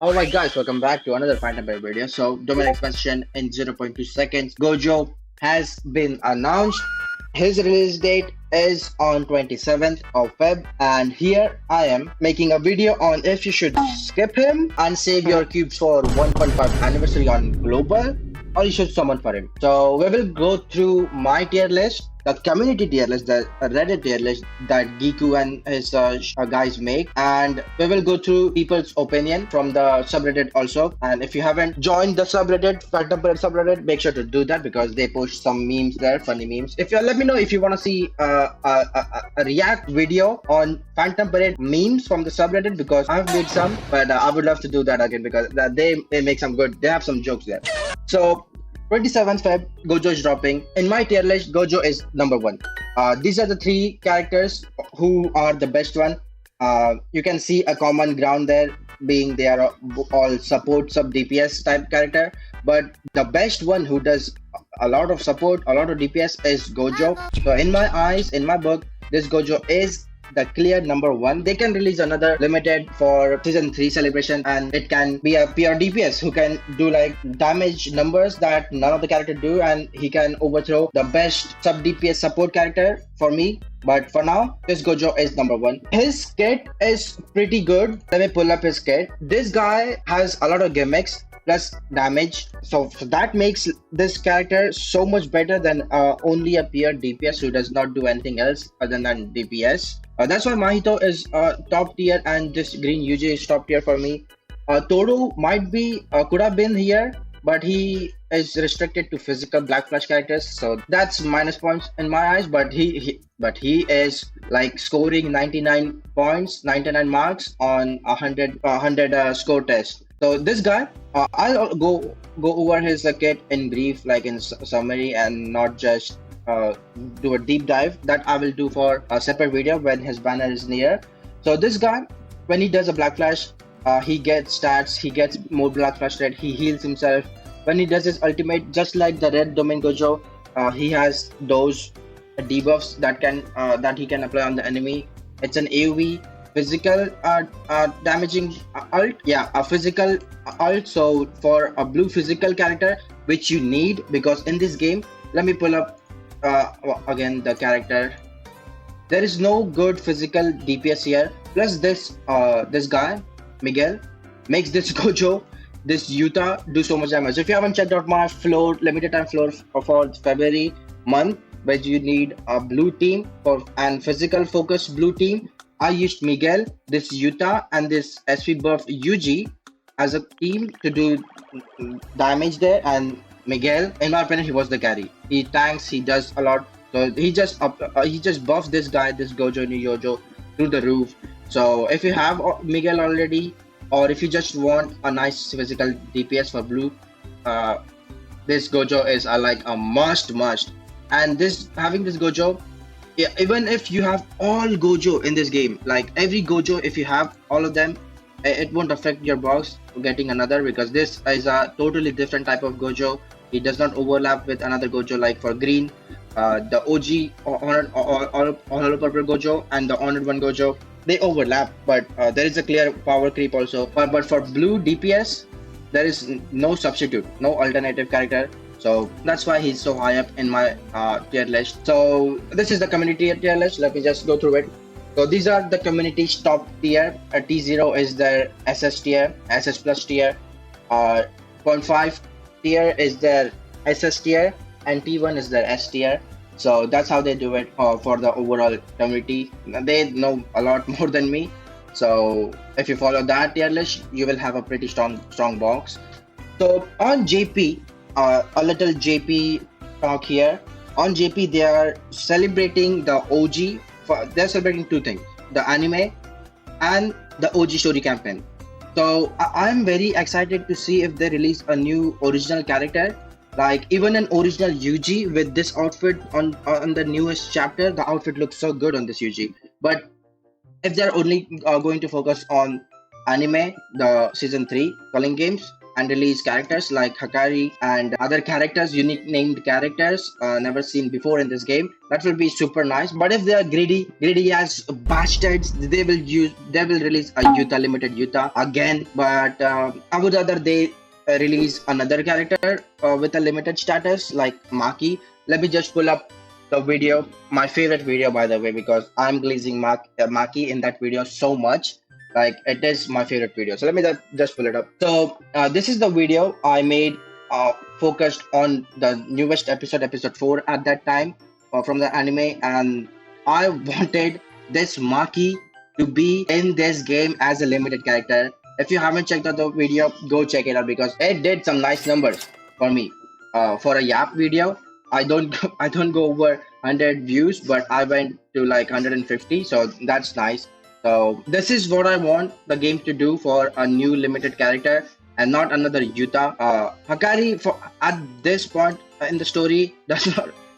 Alright guys, welcome back to another Phantom Bear video. So domain expansion in 0.2 seconds. Gojo has been announced. His release date is on 27th of Feb, and here I am making a video on if you should skip him and save your cubes for 1.5 anniversary on global, or you should summon for him. So we will go through my tier list, the community tier list, the Reddit tier list that Giku and his guys make, and we will go through people's opinion from the subreddit also. And if you haven't joined the subreddit, Phantom Parade subreddit, make sure to do that because they post some memes there, funny memes. If you let me know if you want to see a react video on Phantom Parade memes from the subreddit, because I've made some, but I would love to do that again because they make some good, they have some jokes there. So 27th Feb, Gojo is dropping. In my tier list, Gojo is number one. These are the three characters who are the best one. You can see a common ground there, being they are all support sub DPS type character. But the best one who does a lot of support, a lot of DPS is Gojo. So in my eyes, in my book, this Gojo is the clear number one. They can release another limited for season 3 celebration, and it can be a pure DPS who can do like damage numbers that none of the character do, and he can overthrow the best sub DPS support character for me. But for now, this Gojo is number one. His kit is pretty good. Let me pull up his kit. This guy has a lot of gimmicks plus damage, so that makes this character so much better than only a pure DPS who does not do anything else other than DPS. That's why Mahito is top tier, and this green UJ is top tier for me. Toru might be could have been here, but he is restricted to physical black flash characters, so that's minus points in my eyes. But he is like scoring 99 points, 99 marks on 100 score test. So this guy, I'll go over his kit in brief, like in summary, and not just do a deep dive. That I will do for a separate video when his banner is near. So this guy, when he does a black flash, he gets stats, he gets more black flash rate, he heals himself. When he does his ultimate, just like the red domain Gojo, he has those debuffs that he can apply on the enemy. It's an AoE physical damaging ult, yeah, a physical ult. So for a blue physical character, which you need, because in this game, let me pull up again the character. There is no good physical DPS here. Plus this guy Miguel makes this Gojo, this Utah, do so much damage. If you haven't checked out my floor, limited time floor for February month, where you need a blue team and physical focused blue team, I used Miguel, this Utah, and this SV buff UG as a team to do damage there. And Miguel, in my opinion, he was the carry. He tanks, he does a lot. So he just buffed this guy, this Gojo New Yojo, through the roof. So if you have Miguel already, or if you just want a nice physical DPS for blue, this Gojo is like a must. And having this Gojo, yeah, even if you have all Gojo in this game, like every Gojo, if you have all of them, it won't affect your box getting another, because this is a totally different type of Gojo. It does not overlap with another Gojo. Like for green, the OG Honor Purple Gojo and the Honored One Gojo, they overlap, but there is a clear power creep also. But for blue DPS, there is no substitute, no alternative character. So that's why he's so high up in my tier list. So this is the community tier list. Let me just go through it. So these are the community's top tier. T0 is their SS tier, SS plus tier. 0.5 tier is their SS tier, and T1 is their S tier. So that's how they do it for the overall community. They know a lot more than me. So if you follow that tier list, you will have a pretty strong box. So on JP, a little JP talk here. On JP, they are celebrating the OG. They're celebrating two things: the anime and the OG story campaign. So I'm very excited to see if they release a new original character, like even an original UG with this outfit on the newest chapter. The outfit looks so good on this UG. But if they're only going to focus on anime, the season 3 calling games, and release characters like Hakari and other characters, unique named characters never seen before in this game. That will be super nice. But if they are greedy as bastards, they will release a Yuta, limited Yuta again. But I would rather they release another character with a limited status like Maki. Let me just pull up the video, my favorite video by the way, because I'm glazing Maki in that video so much. Like, it is my favorite video. So let me just pull it up. So this is the video I made focused on the newest episode 4 at that time from the anime, and I wanted this Maki to be in this game as a limited character. If you haven't checked out the video, go check it out because it did some nice numbers for me. For a Yap video, I don't go over 100 views, but I went to like 150, so that's nice. So this is what I want the game to do for a new limited character and not another Yuta. Hakari at this point in the story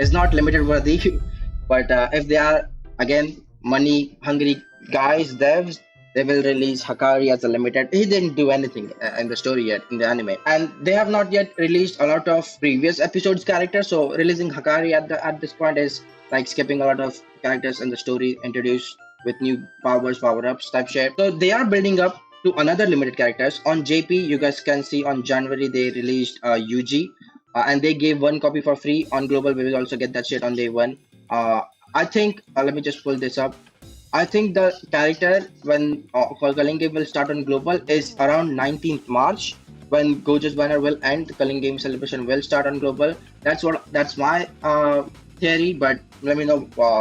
is not limited worthy, but if they are again money hungry guys, devs, they will release Hakari as a limited. He didn't do anything in the story yet in the anime, and they have not yet released a lot of previous episodes characters. So releasing Hakari at this point is like skipping a lot of characters in the story introduced with new powers, power-ups type shit. So they are building up to another limited characters. On JP, you guys can see on January they released UG, and they gave 1 copy for free. On global, we will also get that shit on day 1. I think let me just pull this up. I think the character when Culling Game will start on global is around 19th March, when GOJO'S banner will end. The Culling Game celebration will start on global. That's my theory, but let me know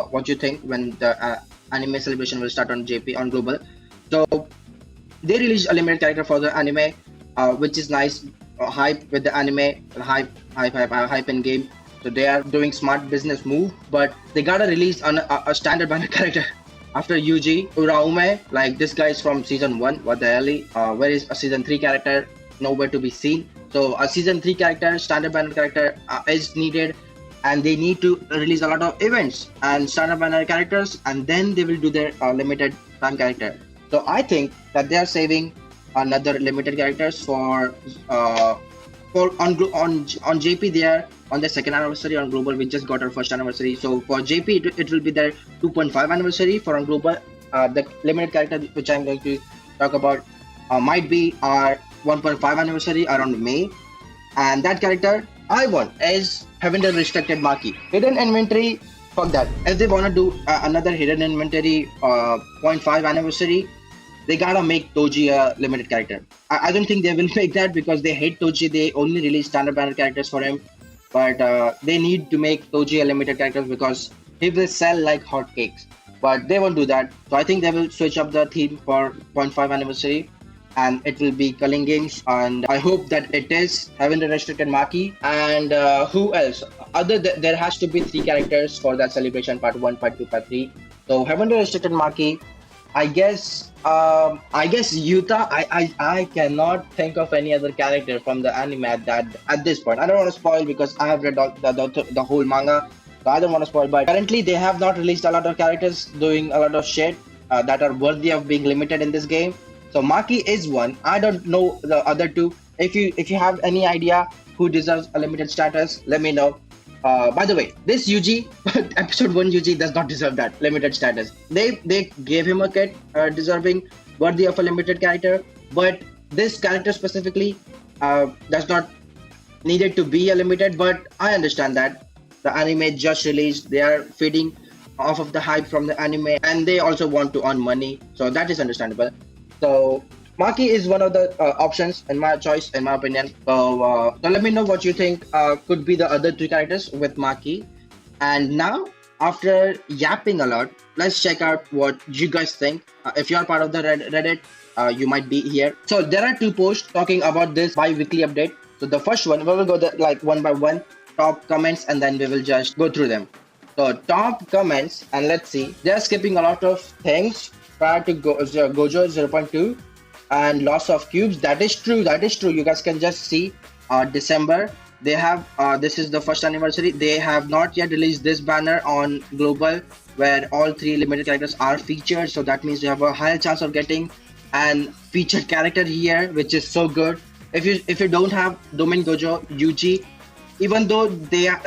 what you think when the anime celebration will start on JP on global. So they released a limited character for the anime, which is nice. Hype with the anime, hype in game. So they are doing smart business move, but they gotta release a standard banner character after UG. Uraume, like this guy is from season 1. What the hell? Where is a season 3 character? Nowhere to be seen. So a season 3 character, standard banner character is needed. And they need to release a lot of events and standard banner characters, and then they will do their limited time character. So I think that they are saving another limited characters for on JP. They are on the 2nd anniversary. On global, we just got our 1st anniversary. So for JP, it will be their 2.5 anniversary. For on global, the limited character which I'm going to talk about might be our 1.5 anniversary around May, and that character I want is having the restricted Maki. Hidden inventory, fuck that. If they wanna do another hidden inventory 0.5 anniversary, they gotta make Toji a limited character. I don't think they will make that because they hate Toji. They only release standard banner characters for him, but they need to make Toji a limited character because he will sell like hotcakes. But they won't do that. So I think they will switch up the theme for 0.5 anniversary. And it will be Culling Games, and I hope that it is having the restricted Maki. And who else? There has to be 3 characters for that celebration, part 1, part 2, part 3. So having the restricted Maki, I guess Yuta. I cannot think of any other character from the anime at this point. I don't want to spoil because I have read the whole manga, so I don't want to spoil. But currently they have not released a lot of characters doing a lot of shit that are worthy of being limited in this game. So Maki is one. I don't know the other 2. If you have any idea who deserves a limited status, let me know. By the way, this UG episode 1 UG does not deserve that limited status. They gave him a kit deserving worthy of a limited character, but this character specifically does not needed to be a limited. But I understand that the anime just released. They are feeding off of the hype from the anime, and they also want to earn money, so that is understandable. So Maki is one of the options in my choice, in my opinion. So let me know what you think could be the other 3 characters with Maki. And now, after yapping a lot, let's check out what you guys think. If you are part of the Reddit, you might be here. So there are 2 posts talking about this bi-weekly update. So the first one, we will go like one by one, top comments, and then we will just go through them. So top comments, and let's see, they're skipping a lot of things prior to Gojo 0.2 and loss of cubes. That is true. You guys can just see December. They have this is the 1st anniversary. They have not yet released this banner on global where all 3 limited characters are featured. So that means you have a higher chance of getting an featured character here, which is so good. if you don't have Domain Gojo UG, even though they are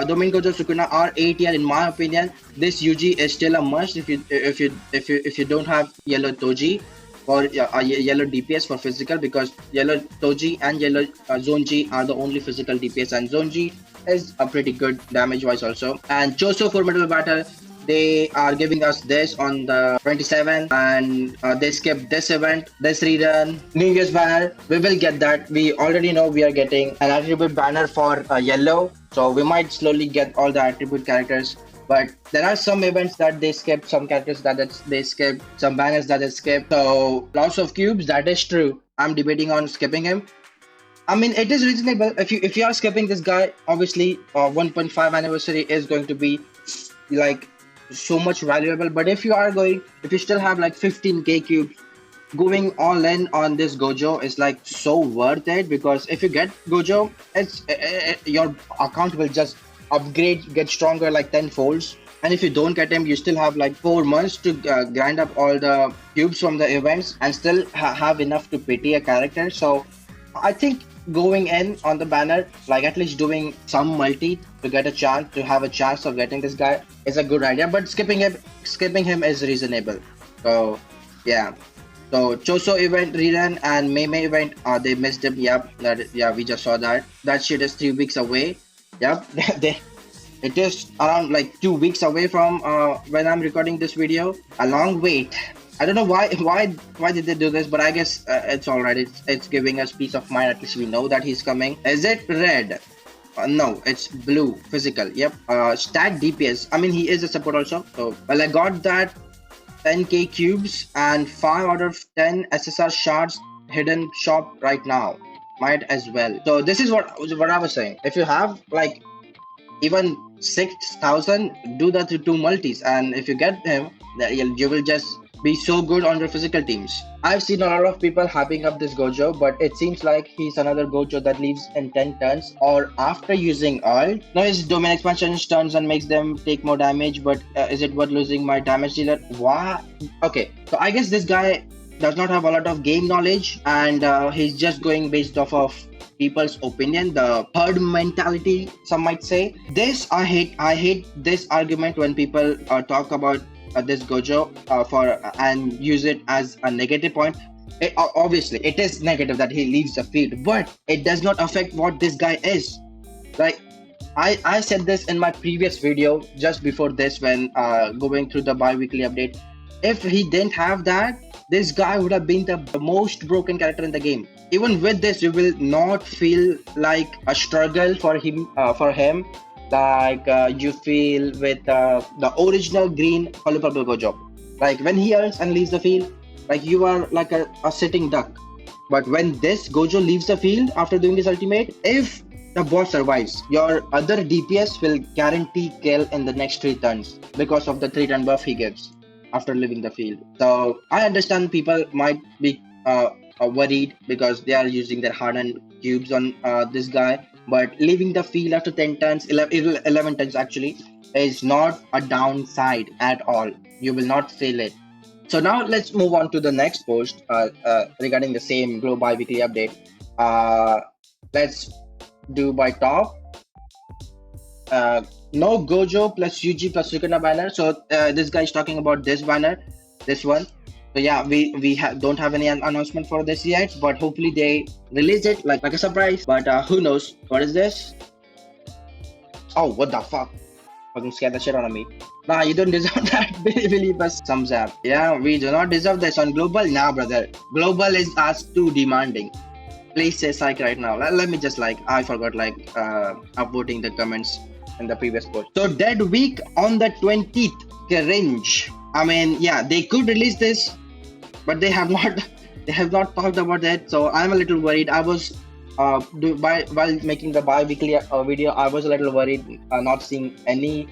Domain Gojo Sukuna are 8 tier, in my opinion, this UG is still a must if you don't have yellow Toji or yellow DPS for physical, because yellow Toji and yellow Zone G are the only physical DPS, and Zone G is a pretty good damage wise also. And Choso Formidable Battle, they are giving us this on the 27th, and they skipped this event, this rerun. New Year's banner, we will get that. We already know we are getting an attribute banner for yellow, so we might slowly get all the attribute characters. But there are some events that they skipped, some characters that they skipped, some banners that they skipped. So lots of cubes, that is true. I'm debating on skipping him. I mean, it is reasonable. If you are skipping this guy, obviously 1.5 anniversary is going to be like so much valuable. But if you still have like 15k cubes, going all in on this Gojo is like so worth it, because if you get Gojo, it's your account will just upgrade, get stronger like 10 folds. And if you don't get him, you still have like 4 months to grind up all the cubes from the events and still have enough to pity a character. So I think going in on the banner, like at least doing some multi to get a chance, to have a chance of getting this guy, is a good idea. But skipping him is reasonable. So yeah. So Choso event rerun and Mei event, they missed him. Yep, we just saw that. That shit is 3 weeks away. Yep, it is around like 2 weeks away from when I'm recording this video. A long wait. I don't know why did they do this, but I guess it's alright. It's giving us peace of mind. At least we know that he's coming. Is it red? No, it's blue. Physical. Yep. Stat DPS. I mean, he is a support also. So well, I got that 10k cubes and 5 out of 10 SSR shards hidden shop right now. Might as well. So this is what I was saying. If you have like even 6,000, do that to 2 multis, and if you get him, you will just be so good on your physical teams. I've seen a lot of people hyping up this Gojo, but it seems like he's another Gojo that leaves in 10 turns or after using ult. Now his domain expansion turns and makes them take more damage, but is it worth losing my damage dealer? Why? Okay, so I guess this guy does not have a lot of game knowledge, and he's just going based off of people's opinion, the herd mentality, some might say. This I hate this argument when people talk about this Gojo and use it as a negative point. Obviously it is negative that he leaves the field, but it does not affect what this guy is. Like I said this in my previous video just before this, when going through the bi-weekly update. If he didn't have that, this guy would have been the most broken character in the game. Even with this, you will not feel like a struggle for him like you feel with the original green Purple Gojo. Like when he ults and leaves the field, like you are like a sitting duck. But when this Gojo leaves the field after doing his ultimate, if the boss survives, your other DPS will guarantee kill in the next 3 turns because of the 3-turn buff he gives after leaving the field. So I understand people might be worried because they are using their hardened cubes on this guy, but leaving the field after 10 turns, 11 turns actually, is not a downside at all. You will not feel it. So now let's move on to the next post regarding the same Glow bi-weekly update. Let's do by top. No Gojo plus UG plus Sukuna banner. So this guy is talking about this banner, this one. So yeah, we don't have any announcement for this yet, but hopefully they release it like a surprise. But who knows? What is this? Oh, what the fuck? Fucking scared the shit out of me. Nah, you don't deserve that. Believe us. Thumbs up. Yeah, we do not deserve this on global. Nah, brother. Global is us too demanding. Please say psych right now. Let me just I forgot upvoting the comments in the previous post. So dead week on the 20th. Cringe. I mean, yeah, they could release this, but they have not talked about that. So I'm a little worried. I was while making the bi-weekly video, I was a little worried not seeing any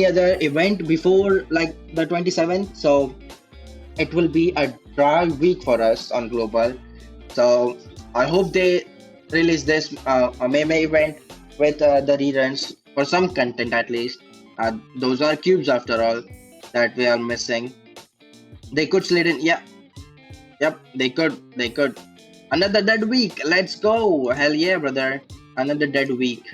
other event before like the 27th. So it will be a dry week for us on global. So I hope they release this May event with the reruns for some content at least. Those are cubes after all that we are missing. They could slide in, yeah, yep, they could. Another dead week. Let's go. Hell yeah, brother. Another dead week.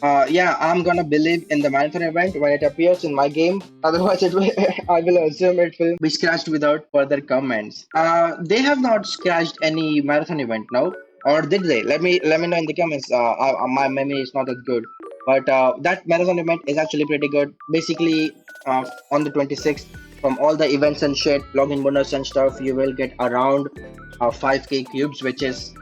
Yeah, I'm gonna believe in the marathon event when it appears in my game. Otherwise, it will, I will assume it will be scratched without further comments. They have not scratched any marathon event, no? Or did they? Let me know in the comments. My memory is not that good, but that marathon event is actually pretty good. Basically, on the 26th, from all the events and shit, login bonus and stuff, you will get around 5k cubes, which is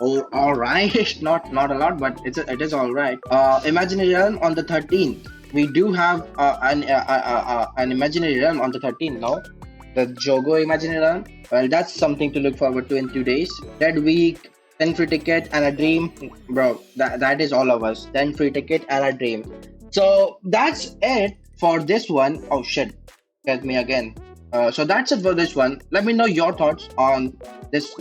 all right. Not a lot, but it is all right. Imaginary realm on the 13th. We do have an imaginary realm on the 13th. No, the Jogo imaginary realm. Well, that's something to look forward to in 2 days. That week, 10 free ticket and a dream, bro. That is all of us. 10 free ticket and a dream. So that's it for this one. Oh shit, get me again. So that's it for this one. Let me know your thoughts on this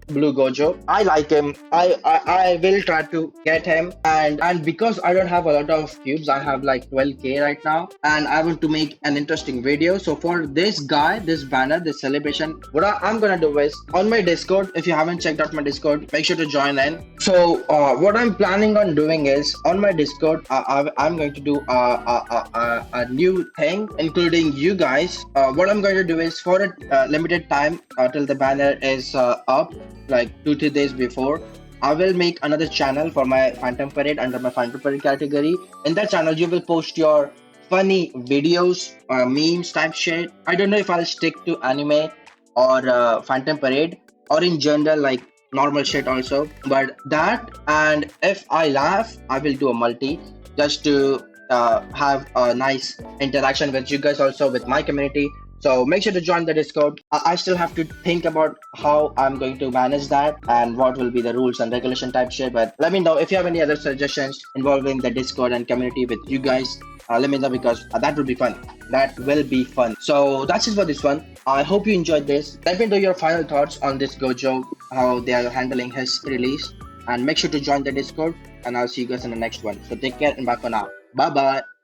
Blue Gojo. I like him. I will try to get him, and because I don't have a lot of cubes, I have like 12k right now, and I want to make an interesting video. So for this guy, this banner, this celebration, what I'm gonna do is on my Discord. If you haven't checked out my Discord, make sure to join in. So what I'm planning on doing is on my Discord, I'm going to do a new thing, including you guys. What I'm going to do is for a limited time till the banner is up, like 2-3 days before, I will make another channel for my Phantom Parade under my Phantom Parade category. In that channel, you will post your funny videos, memes type shit. I don't know if I'll stick to anime or Phantom Parade, or in general like normal shit also. But that, and if I laugh, I will do a multi just to have a nice interaction with you guys, also with my community. So make sure to join the Discord. I still have to think about how I'm going to manage that and what will be the rules and regulation type shit. But let me know if you have any other suggestions involving the Discord and community with you guys. Let me know, because that will be fun. That will be fun. So that's it for this one. I hope you enjoyed this. Let me know your final thoughts on this Gojo, how they are handling his release. And make sure to join the Discord. And I'll see you guys in the next one. So take care and bye for now. Bye bye.